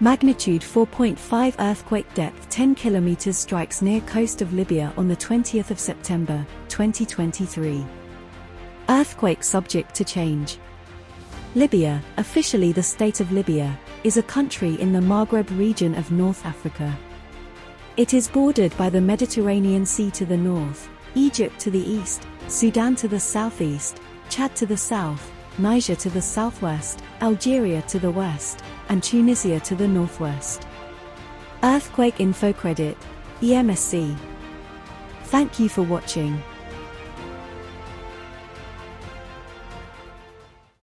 Magnitude 4.5 earthquake, depth 10 kilometers, strikes near coast of Libya on the 20th of September, 2023. Earthquake subject to change. Libya, officially the State of Libya, is a country in the Maghreb region of North Africa. It is bordered by the Mediterranean Sea to the north, Egypt to the east, Sudan to the southeast, Chad to the south, Niger to the southwest, Algeria to the west, and Tunisia to the northwest. Earthquake Info Credit, EMSC. Thank you for watching.